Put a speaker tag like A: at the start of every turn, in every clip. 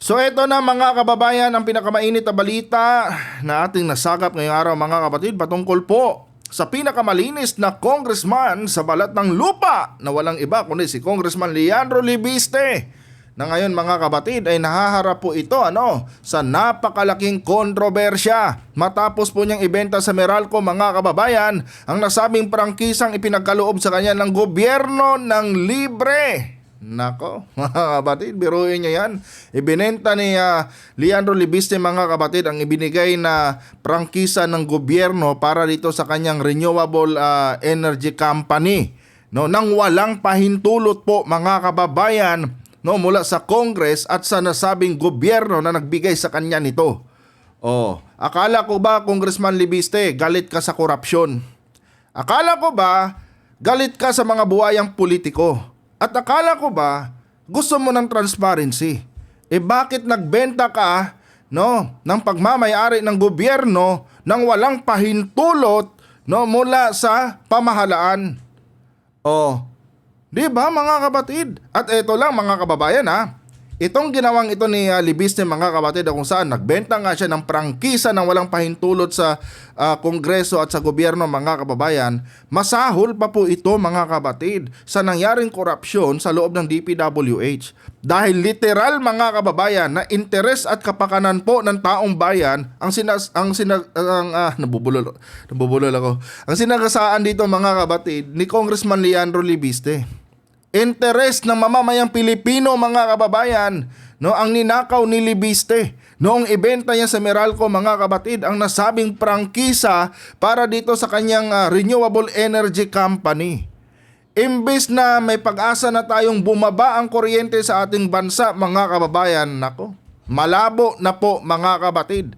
A: So ito na mga kababayan ang pinakamainit na balita na ating nasagap ngayong araw mga kapatid patungkol po sa pinakamalinis na congressman sa balat ng lupa na walang iba kundi si Congressman Leandro Libiste na ngayon mga kapatid ay nahaharap po ito sa napakalaking kontrobersya matapos po niyang ibenta sa Meralco mga kababayan ang nasabing prangkisang ipinagkaloob sa kanya ng gobyerno ng libre. Nako, mga kapatid, biruin nyo yan. Ibinenta ni Leandro Libiste mga kapatid ang ibinigay na prangkisa ng gobyerno para dito sa kanyang renewable energy company. No, nang walang pahintulot po mga kababayan mula sa Congress at sa nasabing gobyerno na nagbigay sa kanya nito. Akala ko ba Congressman Libiste, galit ka sa korupsyon? Akala ko ba galit ka sa mga buhayang politiko? At akala ko ba gusto mo ng transparency? Bakit nagbenta ka ng pagmamayari ng gobyerno nang walang pahintulot mula sa pamahalaan? Di ba mga kapatid? At ito lang mga kababayan itong ginawang ito ni Libiste mga kapatid kung saan nagbenta nga siya ng prangkisa ng walang pahintulot sa Kongreso at sa gobyerno mga kababayan, masahol pa po ito mga kapatid sa nangyaring korupsyon sa loob ng DPWH. Dahil literal mga kababayan na interes at kapakanan po ng taong bayan nabubulol ako. Ang sinagasaan dito mga kapatid ni Congressman Leandro Libiste. Interes ng mamamayang Pilipino mga kababayan ang ninakaw ni Libiste noong ibenta niya sa Meralco mga kapatid ang nasabing prangkisa para dito sa kanyang renewable energy company. Imbes na may pag-asa na tayong bumaba ang kuryente sa ating bansa mga kababayan, malabo na po mga kapatid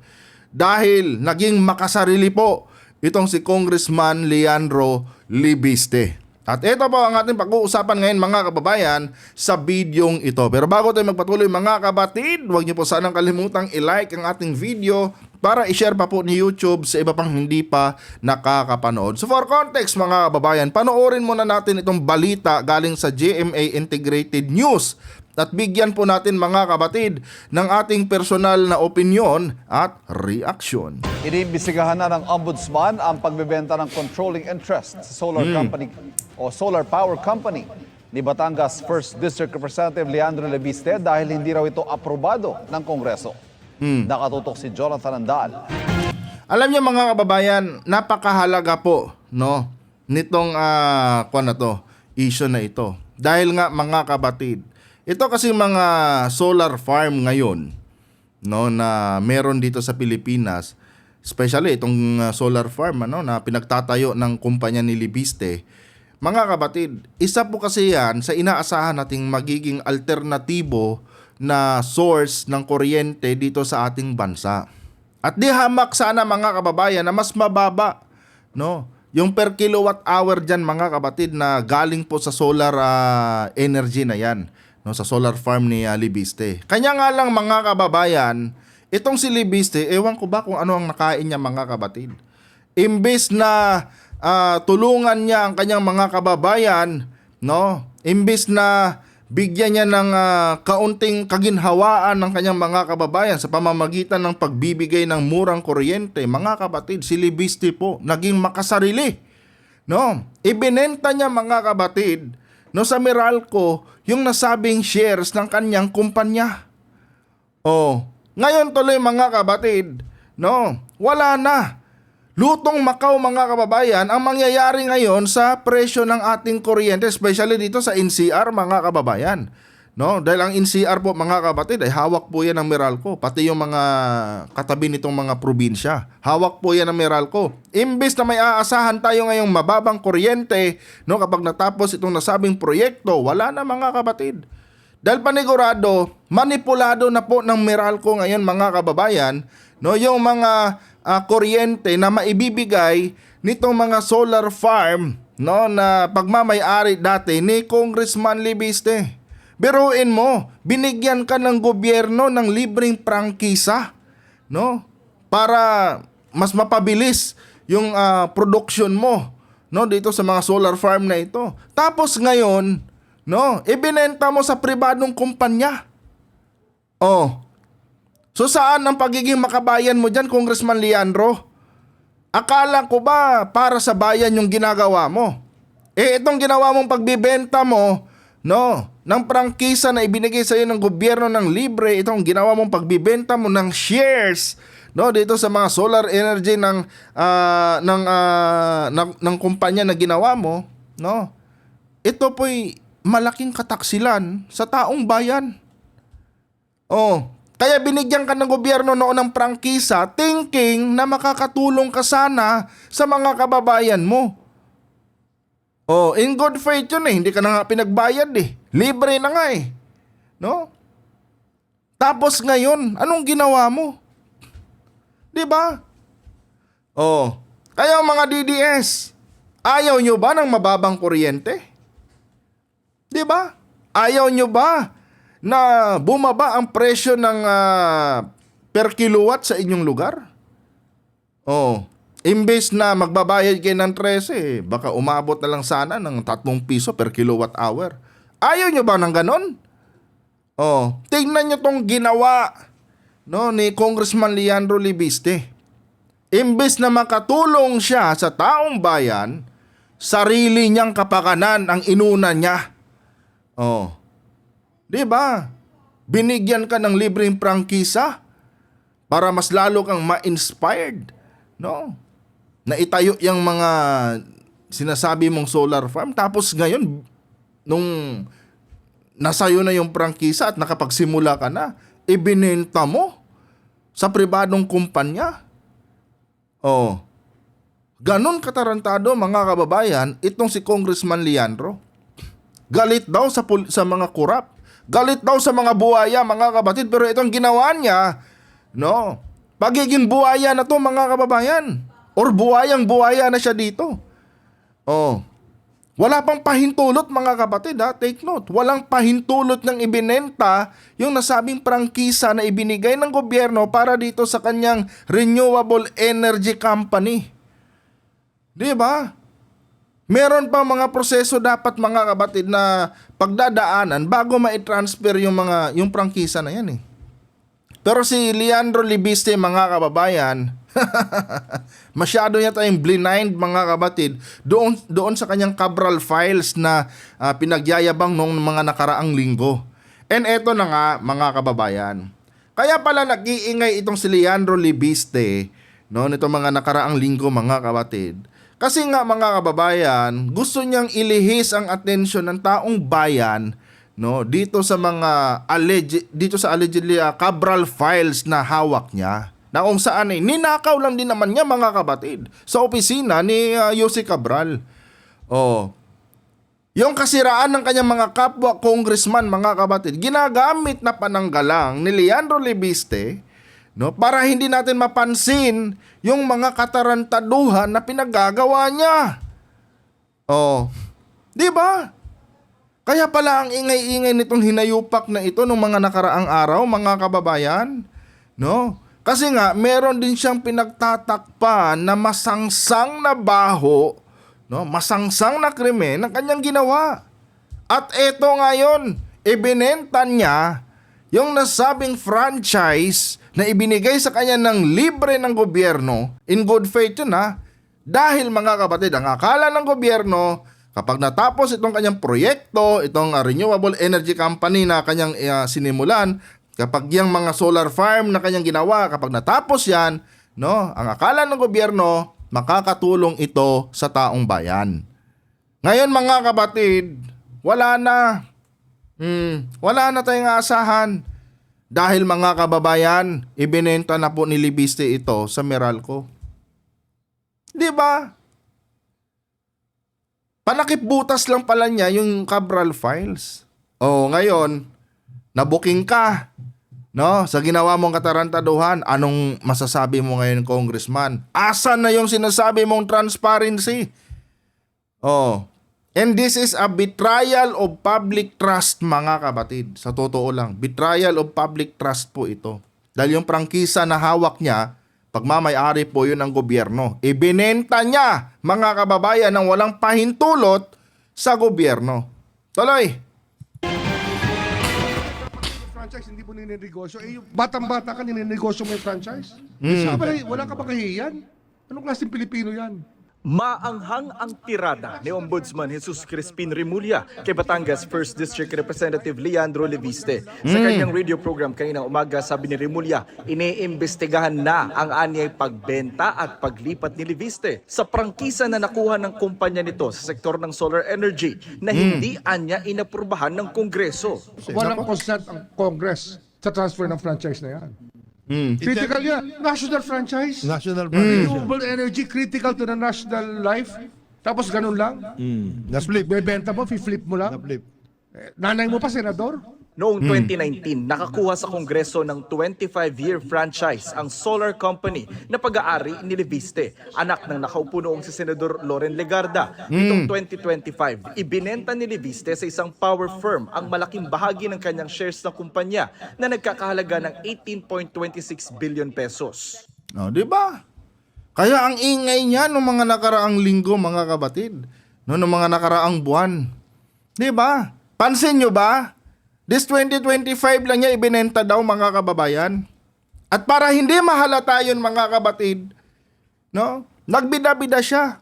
A: dahil naging makasarili po itong si Congressman Leandro Libiste. At ito po ang ating pag-uusapan ngayon mga kababayan sa bidyong ito. Pero bago tayo magpatuloy mga kabatid, huwag niyo po sanang kalimutang i-like ang ating video para i-share pa po ni YouTube sa iba pang hindi pa nakakapanood. So for context mga kababayan, panoorin muna natin itong balita galing sa GMA Integrated News. At bigyan po natin mga kabatid ng ating personal na opinyon at reaksyon.
B: Iniimbestigahan na ng Ombudsman ang pagbebenta ng controlling interest sa solar company o solar power company ni Batangas 1st District Representative Leandro Libiste dahil hindi raw ito aprobado ng Kongreso. Nakatutok si Jonathan Andal.
A: Alam niyo mga kababayan, napakahalaga po nitong issue na ito. Dahil nga mga kabatid, ito kasi mga solar farm ngayon na meron dito sa Pilipinas, especially itong solar farm na pinagtatayo ng kumpanya ni Libiste. Mga kabatid, isa po kasi yan sa inaasahan nating magiging alternatibo na source ng kuryente dito sa ating bansa. At di hamak sana mga kababayan na mas mababa yung per kilowatt hour dyan mga kabatid na galing po sa solar energy na yan. Sa solar farm ni Libiste. Kanya nga lang mga kababayan, itong si Libiste, ewan ko ba kung ano ang nakain niya mga kabatid. Imbes na tulungan niya ang kanyang mga kababayan, imbes na bigyan niya ng kaunting kaginhawaan ng kanyang mga kababayan sa pamamagitan ng pagbibigay ng murang kuryente, mga kabatid, si Libiste po naging makasarili. Ibinenta niya mga kabatid sa Meralco yung nasabing shares ng kanyang kumpanya. Ngayon tuloy mga kabatid, wala na. Lutong Macau mga kababayan ang mangyayari ngayon sa presyo ng ating kuryente, especially dito sa NCR mga kababayan. Dahil ang NCR po mga kabatid ay hawak po yan ng Meralco, pati yung mga katabi nitong mga probinsya. Hawak po yan ng Meralco. Imbes na may aasahan tayo ngayong mababang kuryente kapag natapos itong nasabing proyekto, wala na mga kabatid. Dahil panigurado, manipulado na po ng Meralco ngayon mga kababayan yung mga kuryente na maibibigay nitong mga solar farm na pagmamayari dati ni Congressman Libiste. Biruin mo, binigyan ka ng gobyerno ng libreng prangkisa, para mas mapabilis yung production mo, dito sa mga solar farm na ito. Tapos ngayon, ibinenta mo sa pribadong kumpanya. So saan ang pagiging makabayan mo dyan, Congressman Leandro? Akala ko ba para sa bayan yung ginagawa mo? Itong ginawa mong pagbibenta mo, no, ng prangkisa na ibinigay sa iyo ng gobyerno ng libre, itong ginawa mong pagbibenta mo ng shares, no, dito sa mga solar energy ng kumpanya na ginawa mo, no. Ito po'y malaking kataksilan sa taong bayan. Oh, kaya binigyan ka ng gobyerno noon ng prangkisa thinking na makakatulong ka sana sa mga kababayan mo. Oh, in good faith yun eh. Hindi ka na nga pinagbayad eh. Libre na nga eh. No? Tapos ngayon, anong ginawa mo? 'Di ba? Oh, kaya mga DDS, ayaw nyo ba ng mababang kuryente? 'Di ba? Ayaw nyo ba na bumaba ang presyo ng per kilowatt sa inyong lugar? Oh, imbes na magbabayad kayo ng 13, baka umabot na lang sana ng 3 piso per kilowatt hour. Ayaw nyo ba ng ganon? Oh, tingnan nyo tong ginawa, no, ni Congressman Leandro Libiste. Imbes na makatulong siya sa taong bayan, sarili niyang kapakanan ang inuna niya. Oh, 'di ba? Binigyan ka ng libreng prangkisa para mas lalo kang ma-inspired, no? Na itayo yung mga sinasabi mong solar farm, tapos ngayon nung nasayo na yung prangkisa at nakapagsimula ka na, ibinenta mo sa pribadong kumpanya. Oh, ganon katarantado mga kababayan itong si Congressman Leandro. Galit daw sa mga kurap. Galit daw sa mga buhaya, mga kabatid. Pero itong ginawa niya, no, pagiging buhaya na to mga kababayan. Or buhayang-buhaya na siya dito. Oh, wala pang pahintulot mga kapatid ha. Take note. Walang pahintulot ng ibinenta yung nasabing prangkisa na ibinigay ng gobyerno para dito sa kanyang renewable energy company. 'Di ba? Meron pa mga proseso dapat mga kapatid na pagdadaanan bago ma-transfer yung prangkisa na yan eh. Pero si Leandro Libiste mga kababayan, masyado niya tayong blind mga kapatid doon sa kanyang Cabral files na pinagyayabang noong mga nakaraang linggo. And eto na nga mga kababayan. Kaya pala nag-iingay itong si Leandro Libiste, no, nito mga nakaraang linggo mga kapatid. Kasi nga mga kababayan, gusto niyang ilihis ang atensyon ng taong bayan, no, dito sa mga allegedly Cabral files na hawak niya. Na kung saan ninakaw lang din naman niya mga kapatid sa opisina ni Yossi Cabral. Oh. Yung kasiraan ng kanyang mga kapwa congressman mga kapatid, ginagamit na pananggalang ni Leandro Libiste, no, para hindi natin mapansin yung mga katarantaduhan na pinaggagawa niya. Oh, 'di ba? Kaya pala ang ingay-ingay nitong hinayupak na ito nung mga nakaraang araw, mga kababayan, no? Kasi nga meron din siyang pinagtatakpan na masangsang na baho, no? Masangsang na krimen ang kanyang ginawa. At eto ngayon, ibinenta niya yung nasabing franchise na ibinigay sa kanya ng libre ng gobyerno, in good faith yun ha, dahil mga kapatid, ang akala ng gobyerno, kapag natapos itong kanyang proyekto, itong renewable energy company na kanyang sinimulan, kapag yung mga solar farm na kanyang ginawa, kapag natapos yan, no, ang akala ng gobyerno, makakatulong ito sa taong bayan. Ngayon mga kapatid, wala na. Wala na tayong aasahan. Dahil mga kababayan, ibinenta na po ni Libiste ito sa Meralco. 'Di ba? Panakip butas lang pala niya yung Cabral files. Oh, ngayon, nabuking ka, no, sa ginawa mong katarantaduhan. Anong masasabi mo ngayon, Congressman? Asan na yung sinasabi mong transparency? Oh, and this is a betrayal of public trust mga kapatid. Sa totoo lang, betrayal of public trust po ito. Dahil yung prangkisa na hawak niya, pagmamay-ari po yun ng gobyerno. Ibinenta niya mga kababayan ng walang pahintulot sa gobyerno. Tuloy!
C: franchise, hindi mo ninegosyo. Eh, yung batang-bata ka, ninegosyo mo yung franchise. Wala ka ba kahiyan? Anong klaseng Pilipino yan?
D: Maanghang ang tirada ni Ombudsman Jesus Crispin Remulla kay Batangas 1st District Representative Leandro Leviste. Sa kanyang radio program kaninang umaga, sabi ni Remulla, iniimbestigahan na ang anyay pagbenta at paglipat ni Leviste sa prangkisa na nakuha ng kumpanya nito sa sektor ng solar energy na hindi anya inaprubahan ng Kongreso.
C: Walang consent ang Congress sa transfer ng franchise na yan. Critical yan. National franchise.
E: National Foundation.
C: Renewable energy, critical to the national life. Tapos ganun lang.
E: Na-flip.
C: Bebenta mo, flip mo lang.
E: Na-flip.
C: Nanay mo pa, senador?
D: Noong 2019, nakakuha sa Kongreso ng 25-year franchise ang solar company na pag-aari ni Leviste, anak ng nakaupo noong si Senador Loren Legarda. Nitong 2025, ibinenta ni Leviste sa isang power firm ang malaking bahagi ng kanyang shares ng kumpanya na nagkakahalaga ng 18.26 billion pesos.
A: No, di ba? Kaya ang ingay niya nung mga nakaraang linggo, mga kapatid. No, nung mga nakaraang buwan. Di ba? Pansin nyo ba? This 2025 lang niya ibinenta daw, mga kababayan. At para hindi mahalata yun, mga kapatid, no? Nagbida-bida siya.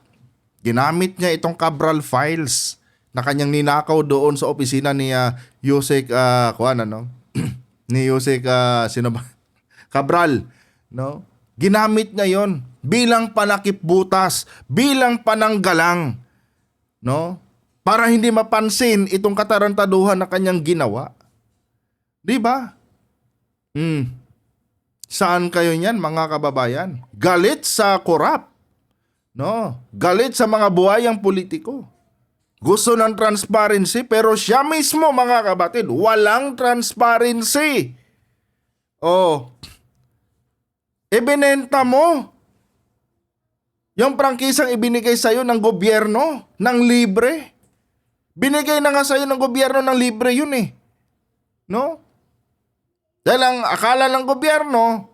A: Ginamit niya itong Cabral files na kanyang ninakaw doon sa opisina ni Yusek ni Yusek sino ba? Cabral, no? Ginamit niya yon bilang panakip butas, bilang pananggalang, no? Para hindi mapansin itong katarantaduhan na kanyang ginawa. Di ba? Saan kayo niyan, mga kababayan? Galit sa korap. No? Galit sa mga buhayang politiko. Gusto ng transparency, pero siya mismo, mga kabatid, walang transparency. Oh. Ibinenta mo yung prangkisang ibinigay sa'yo ng gobyerno ng libre. Binigay na nga sa'yo ng gobyerno ng libre yun eh. No? Dahil ang akala ng gobyerno,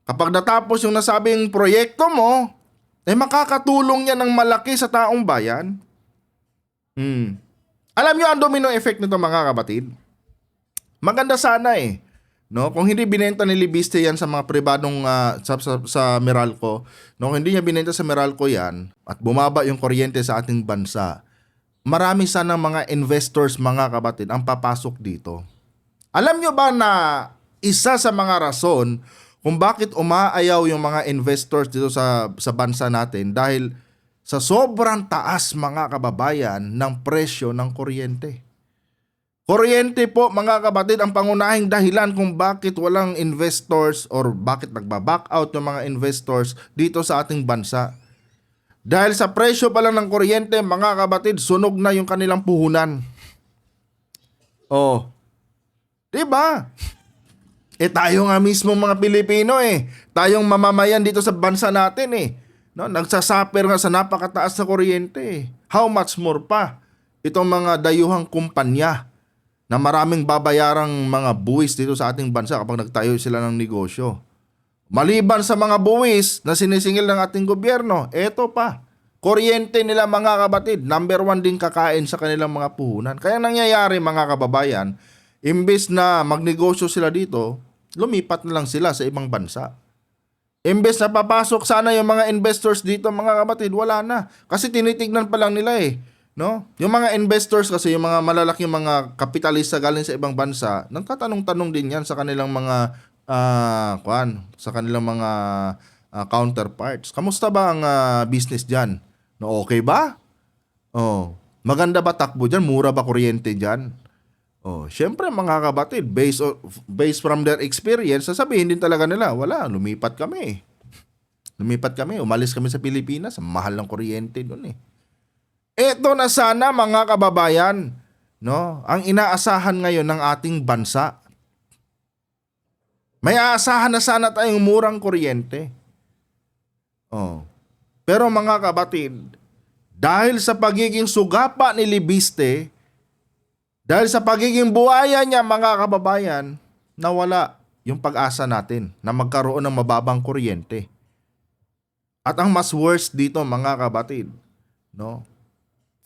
A: kapag natapos yung nasabing proyekto mo, makakatulong yan ng malaki sa taong bayan. Alam nyo ang domino effect nito, mga kapatid? Maganda sana eh. No? Kung hindi binenta ni Leviste yan sa mga pribadong sa Meralco, no? Kung hindi niya binenta sa Meralco yan, at bumaba yung kuryente sa ating bansa, marami sana mga investors, mga kapatid, ang papasok dito. Alam nyo ba na isa sa mga rason kung bakit umaayaw yung mga investors dito sa bansa natin dahil sa sobrang taas, mga kababayan, ng presyo ng kuryente. Kuryente po, mga kapatid, ang pangunahing dahilan kung bakit walang investors or bakit nagbaback out yung mga investors dito sa ating bansa. Dahil sa presyo pa lang ng kuryente, mga kapatid, sunog na yung kanilang puhunan. Oh. Diba? Tayo nga mismo, mga Pilipino tayong mamamayan dito sa bansa natin no? Nagsasaper nga sa napakataas na kuryente. How much more pa itong mga dayuhang kumpanya na maraming babayarang mga buwis dito sa ating bansa kapag nagtayo sila ng negosyo. Maliban sa mga buwis na sinisingil ng ating gobyerno, eto pa, kuryente nila, mga kabatid, number 1 din kakain sa kanilang mga puhunan. Kaya nangyayari, mga kababayan, imbes na magnegosyo sila dito, lumipat na lang sila sa ibang bansa. Imbes na papasok sana yung mga investors dito, mga kapatid, wala na. Kasi tinitignan pa lang nila no? Yung mga investors kasi, yung mga malalaking mga kapitalista galing sa ibang bansa, nagtatanong-tanong din yan sa kanilang mga sa kanilang mga counterparts. Kamusta ba ang business diyan? No, okay ba? Oh, maganda ba takbo diyan? Mura ba kuryente diyan? Oh, syempre, mga kapatid, based from their experience, sasabihin din talaga nila, wala, lumipat kami. Umalis kami sa Pilipinas, mahal ng kuryente doon Eto na sana, mga kababayan, no, ang inaasahan ngayon ng ating bansa. May aasahan na sana tayong murang kuryente. Oh. Pero, mga kapatid, dahil sa pagiging sugapa ni Leviste, dahil sa pagiging buhaya niya, mga kababayan, nawala yung pag-asa natin na magkaroon ng mababang kuryente. At ang mas worst dito, mga kapatid, no?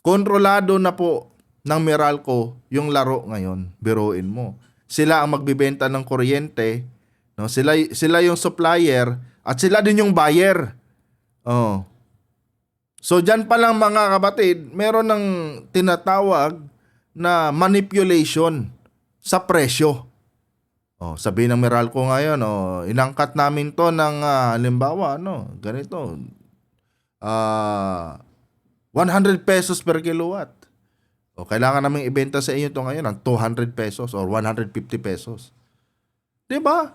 A: Kontrolado na po ng Meralco yung laro ngayon. Biruin mo. sila ang magbibenta ng kuryente, no? Sila yung supplier at sila din yung buyer. Oh. So diyan pa lang mga kapatid, meron ng tinatawag na manipulation sa presyo. Oh, sabi ng Meralco ngayon, inangkat namin 'to ng halimbawa, ganito. 100 pesos per kilowatt. O kailangan naming ibenta sa inyo 'to ngayon ng 200 pesos or 150 pesos. 'Di ba?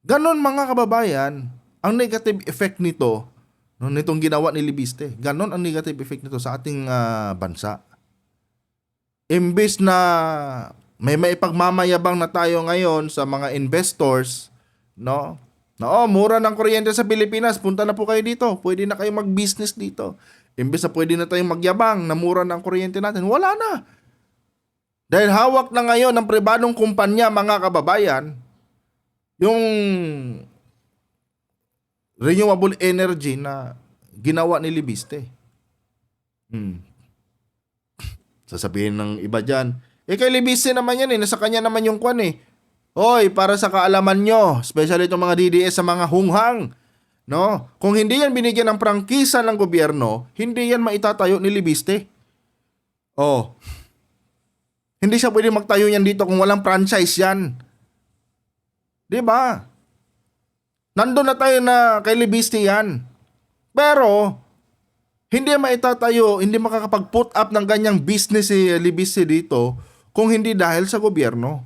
A: Ganon mga kababayan, ang negative effect nito, nitong ginawa ni Libiste. Ganon ang negative effect nito sa ating bansa. Imbes na may maipagmamayabang na tayo ngayon sa mga investors, no? Mura ng kuryente sa Pilipinas, punta na po kayo dito. Pwede na kayo mag-business dito. Imbes na pwede na tayong magyabang na mura ng kuryente natin, wala na. Dahil hawak na ngayon ng pribadong kumpanya, mga kababayan, yung renewable energy na ginawa ni Libiste. Sasabihin ng iba dyan, kay Libiste naman yan nasa kanya naman yung kwan Hoy, para sa kaalaman nyo, especially itong mga DDS sa mga hunghang, no? Kung hindi yan binigyan ng prangkisa ng gobyerno, hindi yan maitatayo ni Libiste. Hindi siya pwede magtayo yan dito kung walang franchise yan. 'Di ba? Nandun na tayo na kay Libiste yan. Pero, hindi maitatayo, hindi makakapag-put up ng ganyang business si Libiste dito kung hindi dahil sa gobyerno.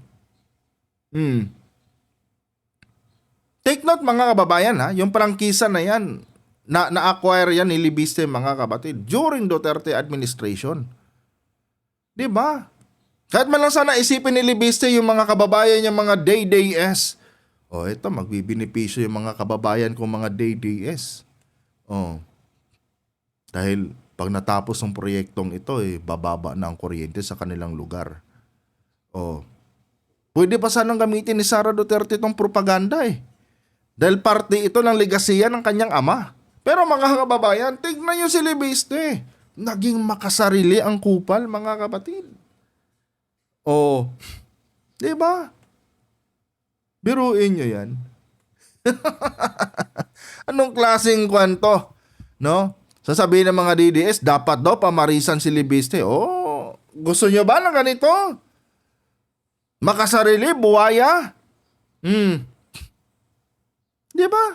A: Take note mga kababayan yung prangkisa na yan, na-acquire yan ni Libiste mga kapatid during Duterte administration. 'Di ba? Kahit man lang sana isipin ni Libiste yung mga kababayan yung mga DDS. Ito magbibinipisyo yung mga kababayan kong mga DDS. Dahil pag natapos ang proyektong ito, bababa na ang kuryente sa kanilang lugar. Pwede pa sanang gamitin ni Sara Duterte itong propaganda Dahil parte ito ng legasiya ng kanyang ama. Pero mga kababayan, tignan nyo si Libiste. Naging makasarili ang kupal, mga kapatid. Diba? Biruin nyo yan. Anong klaseng kwento? No? Sasabihin ng mga DDS, dapat daw pamarisan si Libiste. Gusto nyo ba ng ganito? Makasarili, buwaya? Diba?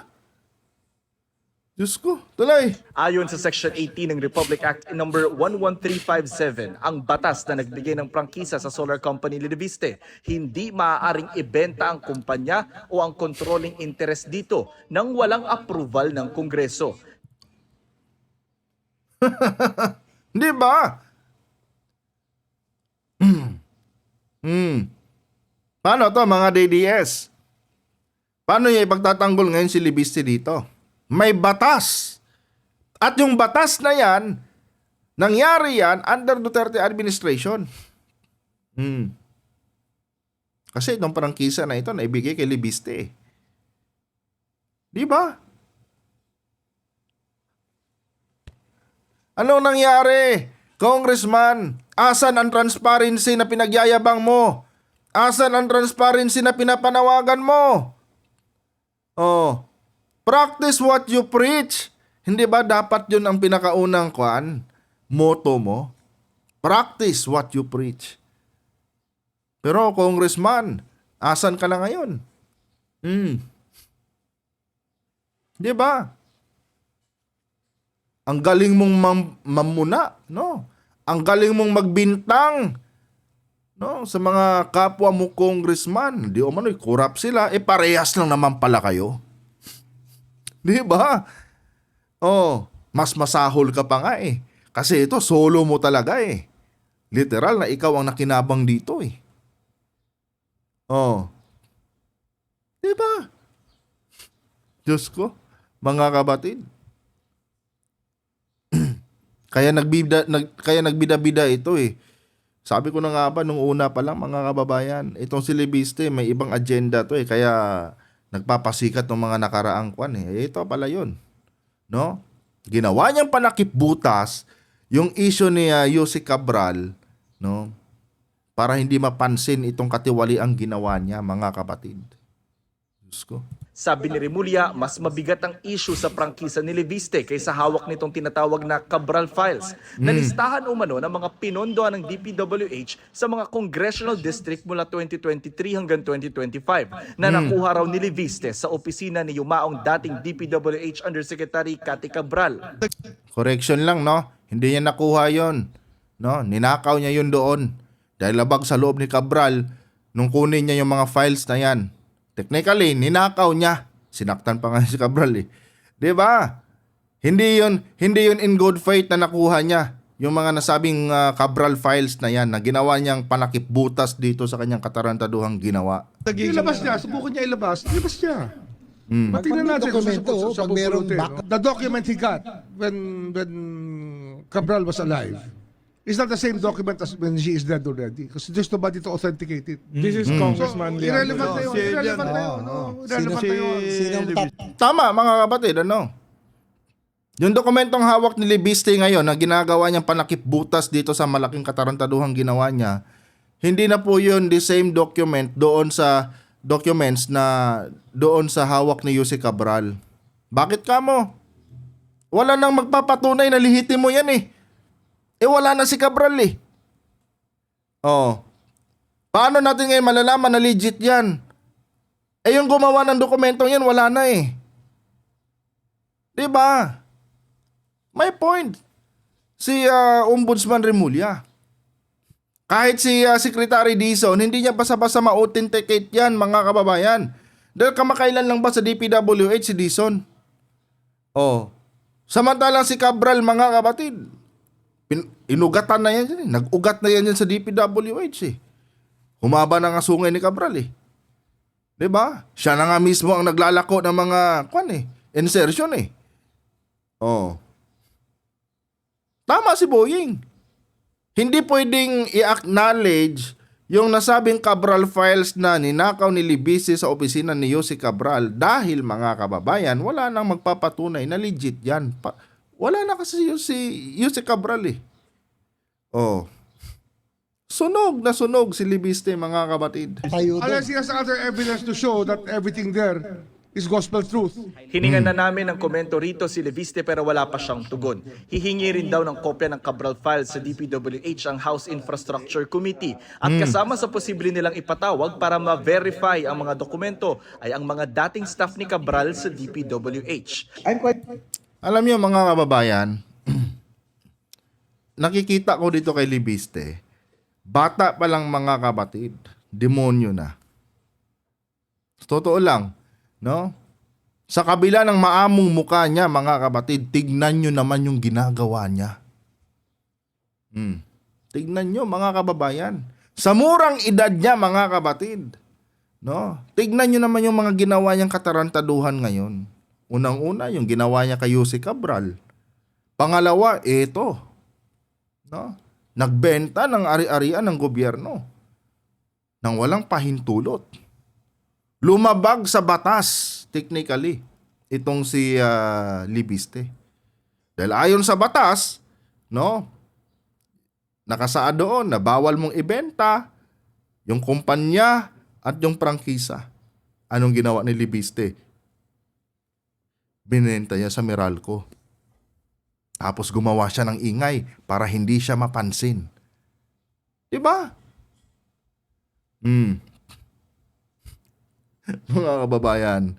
A: Diyos ko, tuloy.
D: Ayon sa Section 18 ng Republic Act number 11357, ang batas na nagbigay ng prangkisa sa solar company ni Libiste, hindi maaaring ibenta ang kumpanya o ang controlling interest dito nang walang approval ng Kongreso.
A: Di ba? Paano to mga DDS? Paano niya ipagtatanggol ngayon si Libiste dito? May batas. At yung batas na yan, nangyari yan under Duterte administration. Kasi itong prangkisa na ito naibigay kay Libiste. Di ba? Anong nangyari? Congressman, asan ang transparency na pinagyayabang mo? Asan ang transparency na pinapanawagan mo? Practice what you preach. Hindi ba dapat yun ang pinakaunang motto mo? Practice what you preach. Pero congressman, asan ka na ngayon? Di ba? Ang galing mong mamuna, no? Ang galing mong magbintang, no? Sa mga kapwa mo congressman, di umano'y corrupt sila, parehas lang naman pala kayo. Di ba? Mas masahol ka pa nga Kasi ito, solo mo talaga Literal na ikaw ang nakinabang dito Di ba? Diyos ko, mga kabatid. Kaya nagbida-bida ito Sabi ko na nga ba nung una pa lang mga kababayan, itong si Libiste may ibang agenda to kaya nagpapasikat ng mga nakaraang ito pala yun. No? Ginawa niyang panakip butas yung issue ni Yusek Cabral, no? para hindi mapansin itong katiwaliang ginawa niya, mga kapatid. Diyos ko.
D: Sabi ni Remulla, mas mabigat ang issue sa prangkisa ni Leviste kaysa hawak nitong tinatawag na Cabral Files na listahan umano ng mga pinondohan ng DPWH sa mga congressional district mula 2023 hanggang 2025 na nakuha raw ni Leviste sa opisina ni yumaong dating DPWH Undersecretary Cathy Cabral.
A: Correction lang, no? Hindi niya nakuha yon, no? Ninakaw niya yun doon. Dahil labag sa loob ni Cabral, nung kunin niya yung mga files na yan. Technically, ninakaw niya. Sinaktan pa nga si Cabral eh. 'Di ba? Hindi yun in good faith na nakuha niya. Yung mga nasabing Cabral files na yan na ginawa niyang panakip butas dito sa kanyang katarantaduhang ginawa.
C: Ilabas niya, subukan niya ilabas niya. Matingnan
E: Pag may
C: natin
E: dokumento, pag merong
C: pupulutin,
E: backup.
C: no? The document he got when Cabral was alive is not the same document as when she is dead already. Because there's nobody to authenticate it.
F: This is Congressman Leandro.
C: Irrelevant na yun.
F: Si
C: Irrelevant na yun.
E: Oo.
C: Irrelevant na yun.
E: Sinong
A: Tama, mga kapatid, ano? Yung dokumentong hawak ni Leviste ngayon na ginagawa niyang panakip butas dito sa malaking katarantaduhang ginawa niya, hindi na po yun the same document doon sa documents na doon sa hawak ni Yusek Cabral. Bakit ka mo? Wala nang magpapatunay na lihitin mo yan eh. Wala na si Cabral eh. Oh. Paano natin ngayon malalaman na legit yan? Yung gumawa ng dokumentong yan, wala na eh. Diba? May point. Si Ombudsman Remulla. Kahit si Secretary Dizon, hindi niya basta-basta ma-authenticate yan, mga kababayan. Dahil kamakailan lang ba sa DPWH si Dizon? Oh. Samantalang si Cabral, mga kapatid, inugatan na yan. Nag-ugat na yan sa DPWH eh. Humaba na nga sungay ni Cabral eh. Diba? Siya na nga mismo ang naglalako ng mga insertion eh. Oh. Tama si Boying. Hindi pwedeng i-acknowledge yung nasabing Cabral files na ninakaw ni Libisi sa opisina ni Yusek Cabral dahil, mga kababayan, wala nang magpapatunay na legit yan. Wala na kasi si Yusek Cabral eh. Oh. Sunog na sunog si Libiste, mga kapatid.
E: tayo doon?
C: Unless he has other evidence to show that everything there is gospel truth.
D: Hiningan na namin ng komento rito si Leviste pero wala pa siyang tugon. Hihingi rin daw ng kopya ng Cabral files sa DPWH ang House Infrastructure Committee at kasama sa posible nilang ipatawag para ma-verify ang mga dokumento ay ang mga dating staff ni Cabral sa DPWH.
A: Alam niyo, mga kababayan, nakikita ko dito kay Libiste, bata pa lang, mga kapatid, demonyo na. Totoo lang, no? Sa kabila ng maamong mukha niya, mga kapatid, tignan nyo naman yung ginagawa niya. Tignan nyo, mga kababayan. Sa murang edad niya, mga kapatid, no? Tignan nyo naman yung mga ginawa niyang katarantaduhan ngayon. Unang-una, yung ginawa niya kay Yusek Cabral. Pangalawa, ito. No? Nagbenta ng ari-arian ng gobyerno nang walang pahintulot. Lumabag sa batas, technically, itong si Libiste. Dahil ayon sa batas, no, nakasaad doon na bawal mong ibenta yung kumpanya at yung prangkisa. Anong ginawa ni Libiste? Binenta niya sa Meralco. Tapos gumawa siya ng ingay para hindi siya mapansin. Diba? Mga kababayan,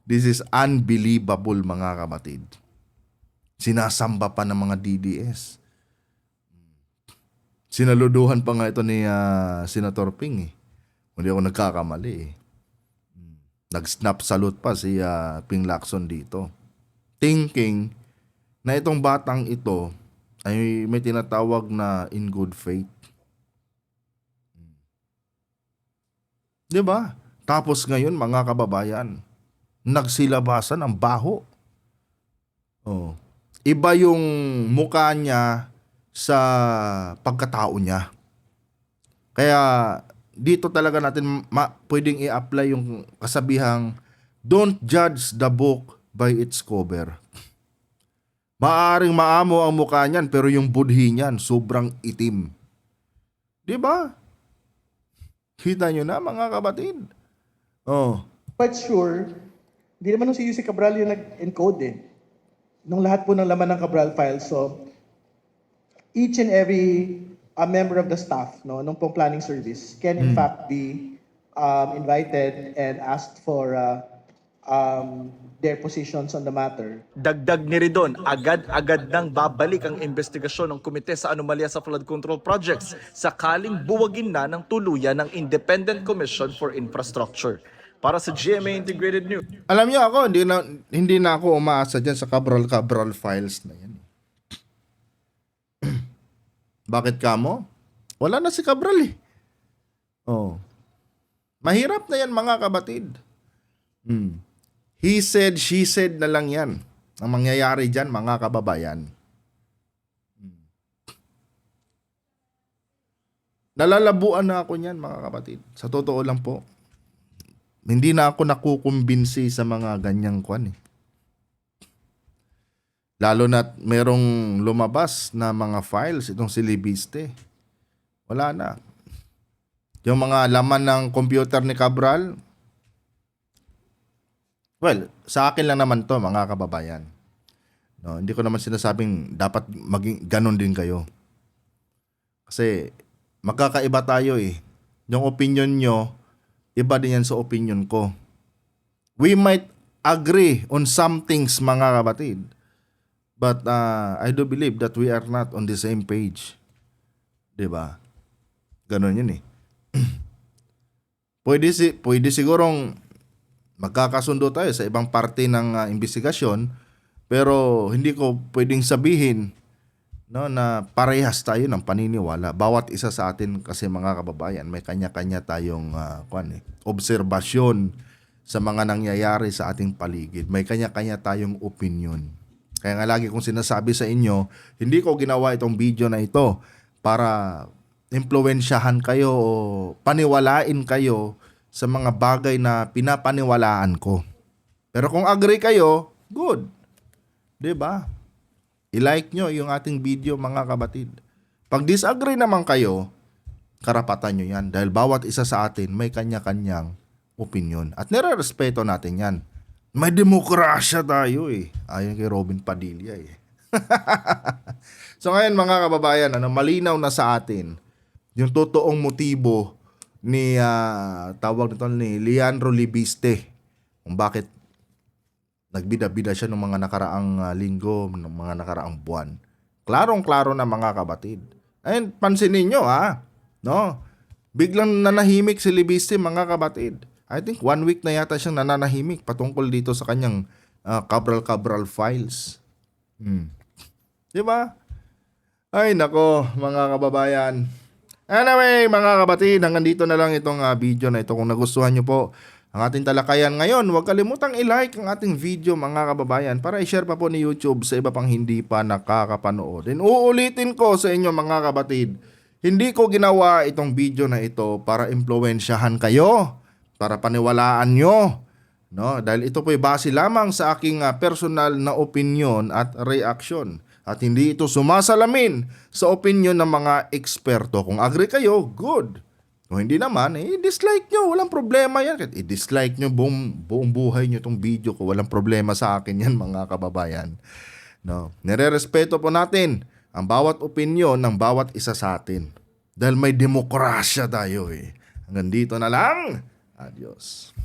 A: this is unbelievable, mga kapatid. Sinasamba pa ng mga DDS. Sinaluduhan pa nga ito ni Senator Ping eh. Hindi ako nagkakamali eh. Nag-snap salute pa si Ping Lacson dito. Thinking na itong batang ito ay may tinatawag na in good faith. Diba? Tapos ngayon, mga kababayan, nagsilabasan ang baho. Oh. Iba yung mukha niya sa pagkatao niya. Kaya dito talaga natin pwedeng i-apply yung kasabihang don't judge the book by its cover. Maaring maamo ang mukha niyan pero yung budhi niyan sobrang itim. 'Di ba? Kita nyo na mga kapatid. Oh.
E: Quite sure, hindi naman nung si UC Cabral yung nag-encode eh. Nung lahat po ng laman ng Cabral file. So, each and every member of the staff nung pong planning service can in fact be invited and asked for their positions on the matter.
D: Dagdag ni Ridon, agad-agad nang babalik ang investigasyon ng komite sa anomalya sa flood control projects sakaling buwagin na ng tuluyan ng Independent Commission for Infrastructure. Para sa GMA Integrated News.
A: Alam niyo ako, hindi na ako umaasa dyan sa Cabral files na yan. Bakit kamo? Wala na si Cabral eh. Oh. Mahirap na yan mga kapatid. He said, she said na lang yan. Ang mangyayari dyan mga kababayan. Nalalabuan na ako niyan mga kapatid. Sa totoo lang po. Hindi na ako nakukumbinsi sa mga ganyang kwan eh. Lalo na merong lumabas na mga files itong si Libiste. Wala na. Yung mga laman ng computer ni Cabral, well, sa akin lang naman to mga kababayan. No, hindi ko naman sinasabing dapat maging ganon din kayo. Kasi magkakaiba tayo eh. Yung opinion nyo, iba din yan sa opinion ko. We might agree on some things mga kapatid. But I do believe that we are not on the same page. 'Di ba? Ganon yun eh. Pwede sigurong magkakasundo tayo sa ibang parte ng investigasyon, pero hindi ko pwedeng sabihin no, na parehas tayo ng paniniwala. Bawat isa sa atin kasi mga kababayan, may kanya-kanya tayong obserbasyon sa mga nangyayari sa ating paligid. May kanya-kanya tayong opinion. Kaya nga lagi kong sinasabi sa inyo, hindi ko ginawa itong video na ito para impluwensyahan kayo o paniwalain kayo sa mga bagay na pinapaniwalaan ko. Pero kung agree kayo, good. 'Di ba? I-like nyo yung ating video mga kabatid. Pag disagree naman kayo, karapatan nyo yan. Dahil bawat isa sa atin may kanya-kanyang opinion. At nire-respeto natin yan. May demokrasya tayo eh. Ayon kay Robin Padilla eh. So ngayon mga kababayan, malinaw na sa atin yung totoong motibo ni tawag nito ni Leandro Libiste kung bakit nagbida-bida siya ng mga nakaraang linggo, ng mga nakaraang buwan. Klarong-klaro na mga kabatid. Ayun, pansinin nyo no? Biglang nanahimik si Libiste mga kabatid. I think 1 week na yata siyang nananahimik patungkol dito sa kanyang Cabral files. Diba? Ay nako mga kababayan. Anyway mga kabatid, hanggang dito na lang itong video na ito. Kung nagustuhan nyo po ang ating talakayan ngayon, huwag kalimutang i-like ang ating video mga kababayan para i-share pa po ni YouTube sa iba pang hindi pa nakakapanood. And uulitin ko sa inyo mga kabatid, hindi ko ginawa itong video na ito para impluwensyahan kayo, para paniwalaan nyo. No? Dahil ito po'y base lamang sa aking personal na opinion at reaction. At hindi ito sumasalamin sa opinion ng mga eksperto. Kung agree kayo, good. Kung hindi naman, dislike nyo. Walang problema yan. Kahit i-dislike nyo buong buhay nyo itong video ko. Walang problema sa akin yan mga kababayan. No? Nire-respeto po natin ang bawat opinion ng bawat isa sa atin. Dahil may demokrasya tayo eh. Hanggang dito na lang. Adios.